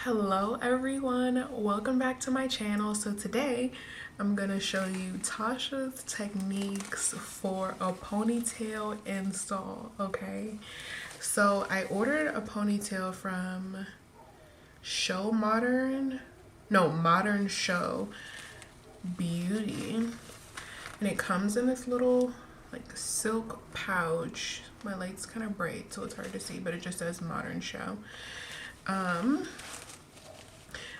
Hello everyone, welcome back to my channel. So today I'm gonna show you Tasha's techniques for a ponytail install. Okay, so I ordered a ponytail from Modern Show Beauty, and it comes in this little like silk pouch. My light's kind of bright so it's hard to see, but it just says Modern Show.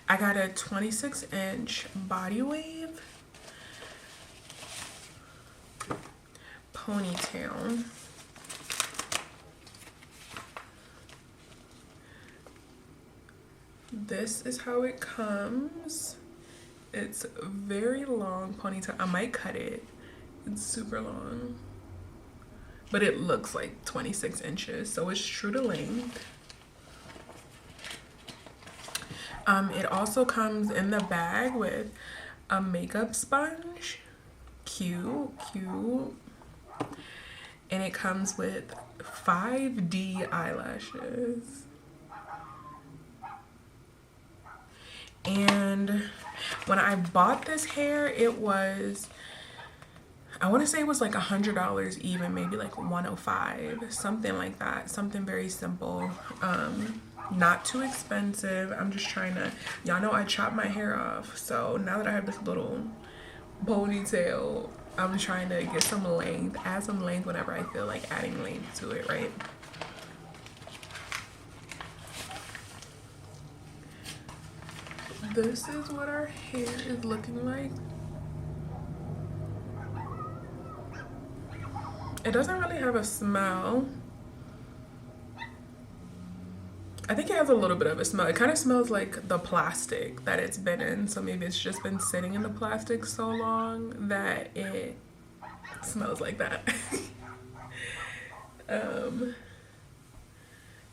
I got a 26-inch body wave ponytail. This is how it comes. It's a very long ponytail. I might cut it. It's super long, but it looks like 26 inches, so it's true to length. It also comes in the bag with a makeup sponge. Cute. And it comes with 5D eyelashes. And when I bought this hair, it was, I want to say it was like $100 even, maybe like $105, something like that. Something very simple. Not too expensive. I'm just trying to, y'all know I chop my hair off, so now that I have this little ponytail, I'm trying to get some length, add some length whenever I feel like adding length to it, right? This is what our hair is looking like. It doesn't really have a smell. I think it has a little bit of a smell. It kind of smells like the plastic that it's been in. So maybe it's just been sitting in the plastic so long that it smells like that.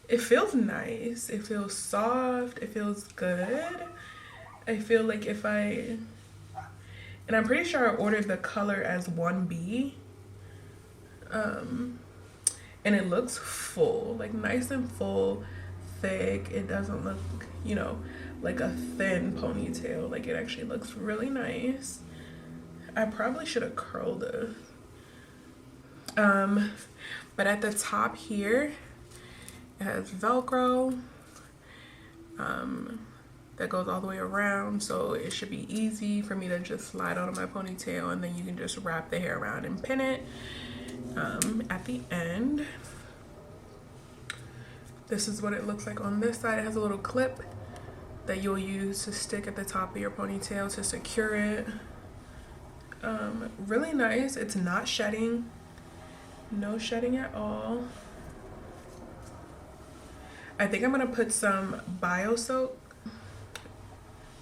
It feels nice. It feels soft. It feels good. I feel like and I'm pretty sure I ordered the color as 1B. And it looks full, like nice and full. Thick. It doesn't look, you know, like a thin ponytail. Like, it actually looks really nice. I probably should have curled it. But at the top here, it has Velcro that goes all the way around, so it should be easy for me to just slide out of my ponytail, and then you can just wrap the hair around and pin it at the end. This is what it looks like on this side. It has a little clip that you'll use to stick at the top of your ponytail to secure it. Really nice. It's not shedding. No shedding at all. I think I'm gonna put some BioSoak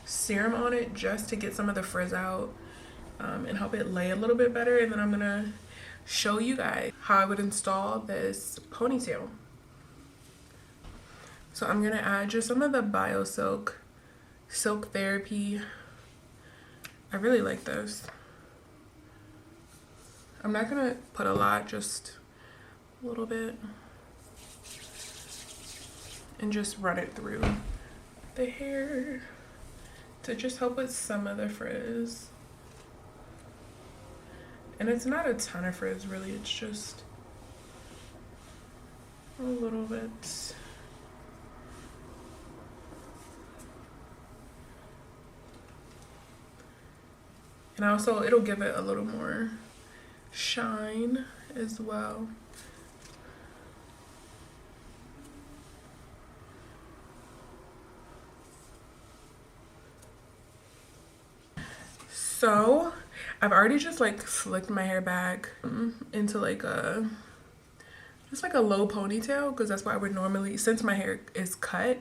serum on it just to get some of the frizz out and help it lay a little bit better. And then I'm gonna show you guys how I would install this ponytail. So I'm gonna add just some of the BioSoak Silk Therapy. I really like this. I'm not gonna put a lot, just a little bit. And just run it through the hair to just help with some of the frizz. And it's not a ton of frizz really, it's just a little bit. And also, it'll give it a little more shine as well. So, I've already just like slicked my hair back into like just like a low ponytail, because that's why I would normally, since my hair is cut,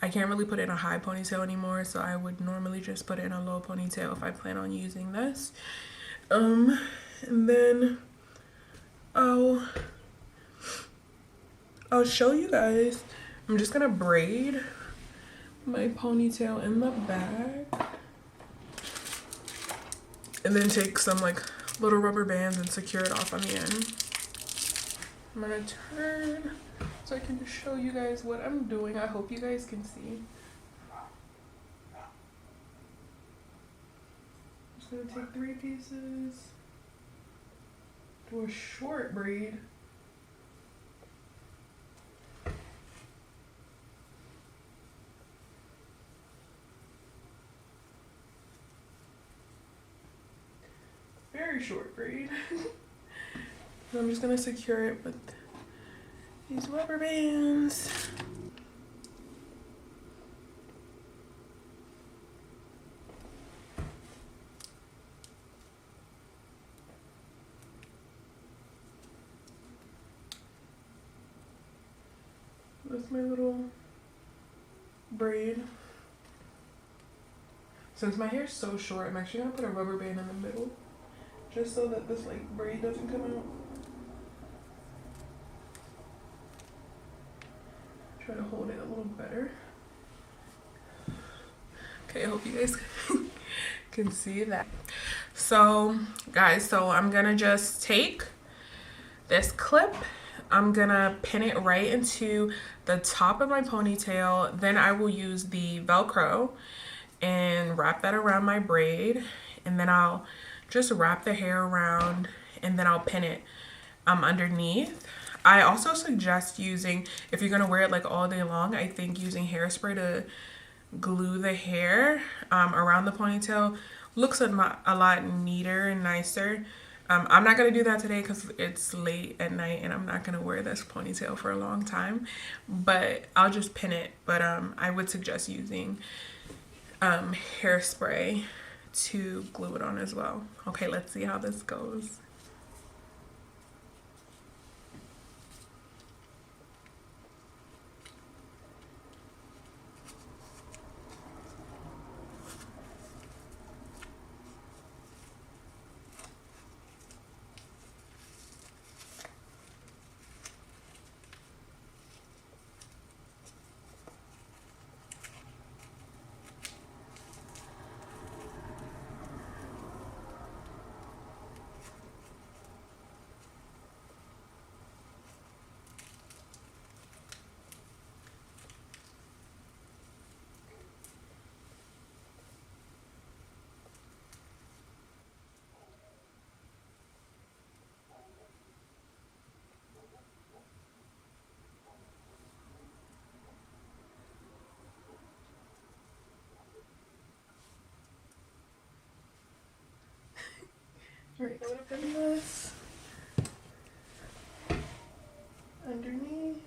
I can't really put it in a high ponytail anymore, so I would normally just put it in a low ponytail if I plan on using this. And then I'll show you guys. I'm just gonna braid my ponytail in the back and then take some like little rubber bands and secure it off on the end. I'm gonna turn so I can show you guys what I'm doing. I hope you guys can see. just gonna take 3 pieces, do a short braid. Very short braid. And I'm just gonna secure it with these rubber bands. With my little braid. Since my hair is so short, I'm actually gonna put a rubber band in the middle, just so that this like braid doesn't come out. Try to hold it a little better. Okay, I hope you guys can see that. So guys, so I'm gonna just take this clip, I'm gonna pin it right into the top of my ponytail, then I will use the Velcro and wrap that around my braid, and then I'll just wrap the hair around, and then I'll pin it underneath. I also suggest using, if you're gonna wear it like all day long, I think using hairspray to glue the hair around the ponytail looks a lot neater and nicer. I'm not gonna do that today because it's late at night and I'm not gonna wear this ponytail for a long time, but I'll just pin it. But I would suggest using hairspray to glue it on as well. Okay, let's see how this goes. Right, I'm gonna pin this underneath.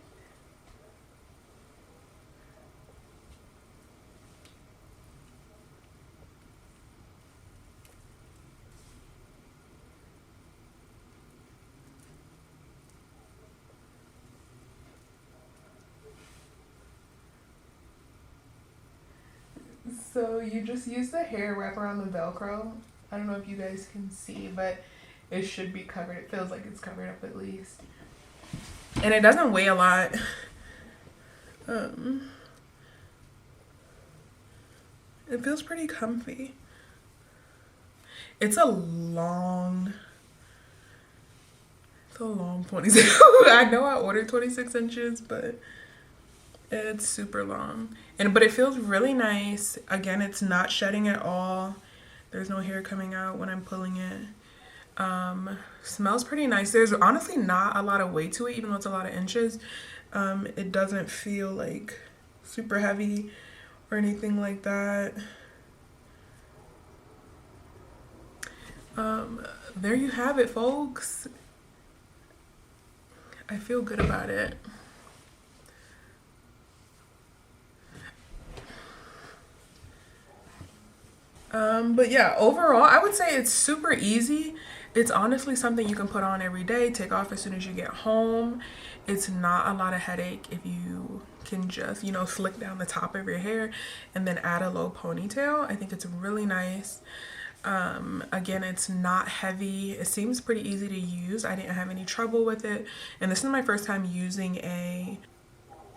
So you just use the hair wrap around the Velcro. I don't know if you guys can see, but it should be covered. It feels like it's covered up at least. And it doesn't weigh a lot. It feels pretty comfy. It's a long ponytail. I know I ordered 26 inches, but it's super long. But it feels really nice. Again, it's not shedding at all. There's no hair coming out when I'm pulling it. Smells pretty nice. There's honestly not a lot of weight to it, even though it's a lot of inches. It doesn't feel like super heavy or anything like that. There you have it, folks. I feel good about it. But yeah, overall, I would say it's super easy. It's honestly something you can put on every day, take off as soon as you get home. It's not a lot of headache if you can just, you know, slick down the top of your hair and then add a low ponytail. I think it's really nice. Again, it's not heavy. It seems pretty easy to use. I didn't have any trouble with it. And this is my first time using a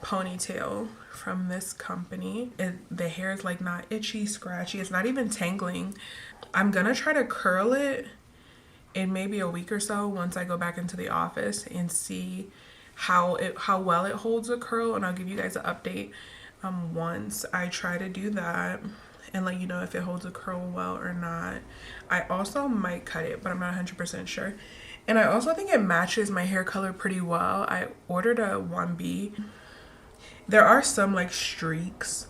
ponytail from this company. The hair is like not itchy, scratchy. It's not even tangling. I'm gonna try to curl it in maybe a week or so once I go back into the office and see how well it holds a curl, and I'll give you guys an update once I try to do that. and let you know if it holds a curl well or not. I also might cut it, but I'm not 100% sure. And I also think it matches my hair color pretty well. I ordered a 1B. There are some like streaks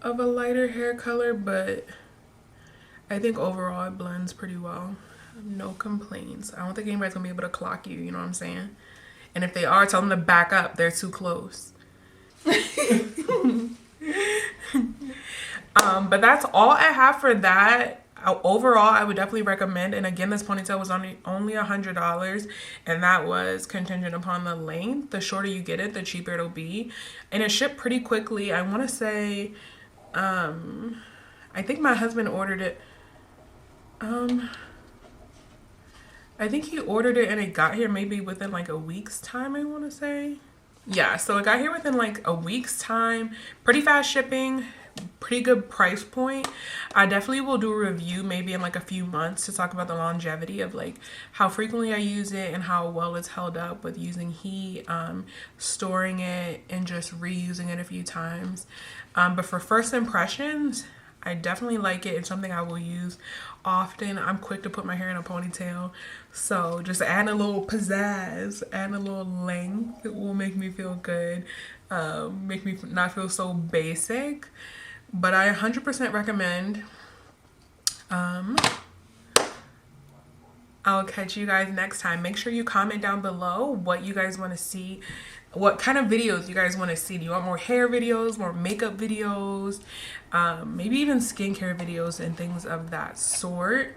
of a lighter hair color, but I think overall it blends pretty well. No complaints. I don't think anybody's gonna be able to clock you, you know what I'm saying? And if they are, tell them to back up. They're too close. But that's all I have for that. Overall, I would definitely recommend, and again, this ponytail was only $100, and that was contingent upon the length. The shorter you get it, the cheaper it'll be, and it shipped pretty quickly. I want to say I think my husband ordered it, I think he ordered it and it got here maybe within like a week's time, I want to say. Yeah, so it got here within like a week's time. Pretty fast shipping, pretty good price point. I definitely will do a review maybe in like a few months to talk about the longevity of like how frequently I use it and how well it's held up with using heat, storing it, and just reusing it a few times. But for first impressions, I definitely like it. It's something I will use often. I'm quick to put my hair in a ponytail, so just add a little pizzazz, add a little length. It will make me feel good, make me not feel so basic. But I 100% recommend. I'll catch you guys next time. Make sure you comment down below what you guys want to see, what kind of videos you guys want to see. Do you want more hair videos, more makeup videos, maybe even skincare videos and things of that sort?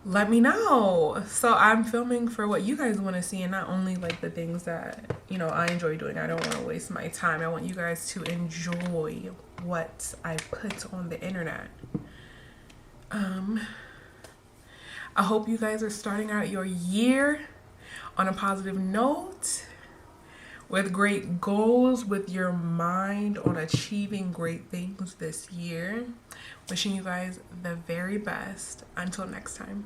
Let me know. So I'm filming for what you guys want to see, and not only like the things that, you know, I enjoy doing. I don't want to waste my time. I want you guys to enjoy what I put on the internet. I hope you guys are starting out your year on a positive note, with great goals, with your mind on achieving great things this year. Wishing you guys the very best. Until next time.